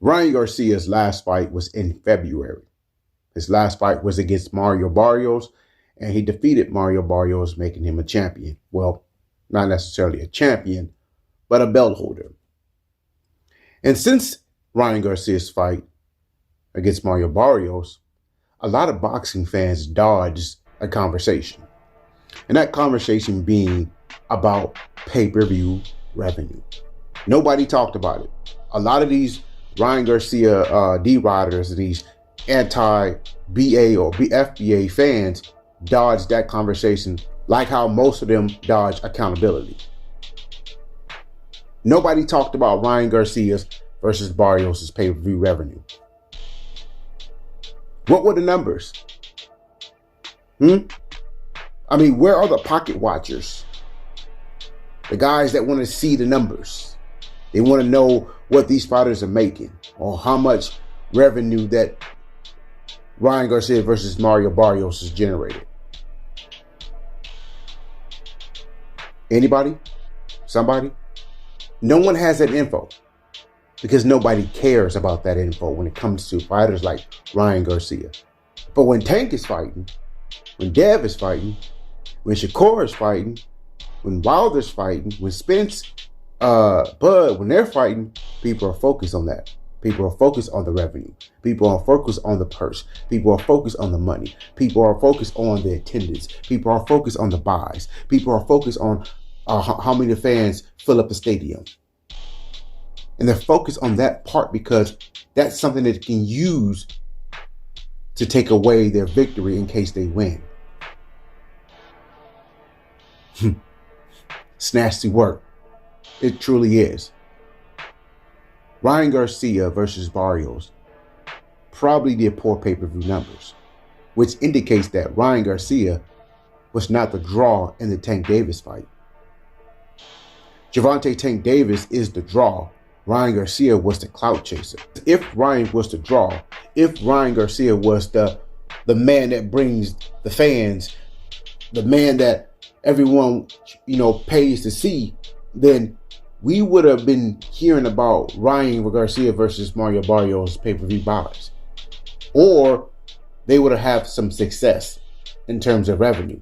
Ryan Garcia's last fight was in February. His last fight was against Mario Barrios, and he defeated Mario Barrios, making him a champion. Well, not necessarily a champion, but a belt holder. And since Ryan Garcia's fight against Mario Barrios, a lot of boxing fans dodged a conversation. And that conversation being about pay-per-view revenue. Nobody talked about it. A lot of these Ryan Garcia D-riders, these anti-BA or FBA fans dodged that conversation like how most of them dodge accountability. Nobody talked about Ryan Garcia's versus Barrios' pay-per-view revenue. What were the numbers? I mean, where are the pocket watchers? The guys that want to see the numbers. They want to know what these fighters are making or how much revenue that Ryan Garcia versus Mario Barrios has generated. Anybody? Somebody? No one has that info because nobody cares about that info when it comes to fighters like Ryan Garcia. But when Tank is fighting, when Dev is fighting, when Shakur is fighting, when Wilder's fighting, when Spence, Bud, when they're fighting, people are focused on that. People are focused on the revenue. People are focused on the purse. People are focused on the money. People are focused on the attendance. People are focused on the buys. People are focused on how many fans fill up the stadium. And they're focused on that part because that's something that they can use to take away their victory in case they win. It's nasty work. It truly is. Ryan Garcia versus Barrios probably did poor pay-per-view numbers, which indicates that Ryan Garcia was not the draw in the Tank Davis fight. Gervonta Tank Davis is the draw. Ryan Garcia was the clout chaser. If Ryan was the draw, if Ryan Garcia was the man that brings the fans, the man that everyone, pays to see, then we would have been hearing about Ryan Garcia versus Mario Barrios pay-per-view buys. Or they would have had some success in terms of revenue.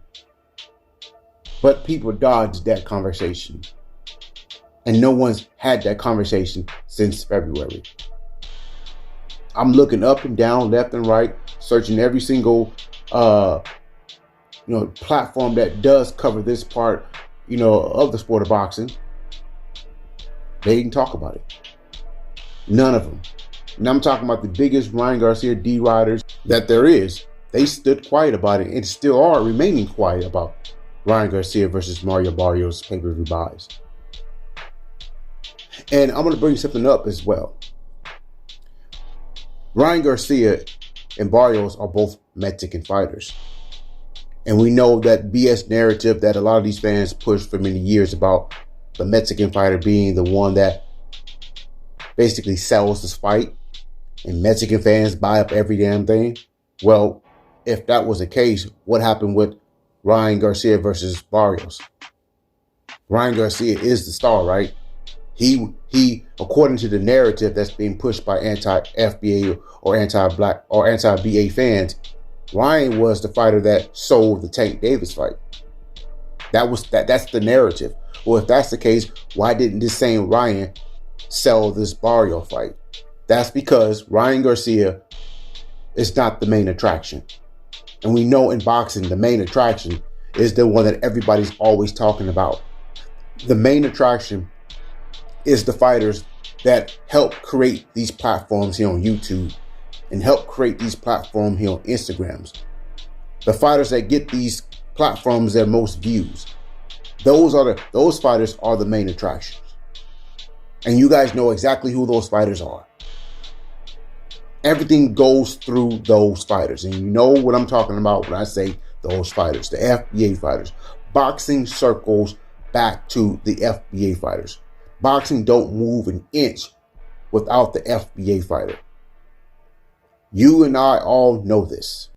But people dodged that conversation. And no one's had that conversation since February. I'm looking up and down, left and right, searching every single platform that does cover this part, of the sport of boxing. They didn't talk about it. None of them. And I'm talking about the biggest Ryan Garcia D-riders that there is. They stood quiet about it and still are remaining quiet about Ryan Garcia versus Mario Barrios pay-per-view buys. And I'm going to bring something up as well. Ryan Garcia and Barrios are both Mexican fighters. And we know that BS narrative that a lot of these fans pushed for many years about the Mexican fighter being the one that basically sells this fight and Mexican fans buy up every damn thing. Well, if that was the case, what happened with Ryan Garcia versus Barrios? Ryan Garcia is the star, right? He, according to the narrative that's being pushed by anti-FBA or anti-black or anti-BA fans, Ryan was the fighter that sold the Tank Davis fight. That's the narrative. Well, if that's the case, why didn't this same Ryan sell this Barrio fight? That's because Ryan Garcia is not the main attraction. And we know in boxing, the main attraction is the one that everybody's always talking about. The main attraction is the fighters that help create these platforms here on YouTube and help create these platforms here on Instagrams. The fighters that get these platforms their most views. Those fighters are the main attractions. And you guys know exactly who those fighters are. Everything goes through those fighters. And you know what I'm talking about when I say those fighters, the FBA fighters. Boxing circles back to the FBA fighters. Boxing don't move an inch without the FBA fighter. You and I all know this.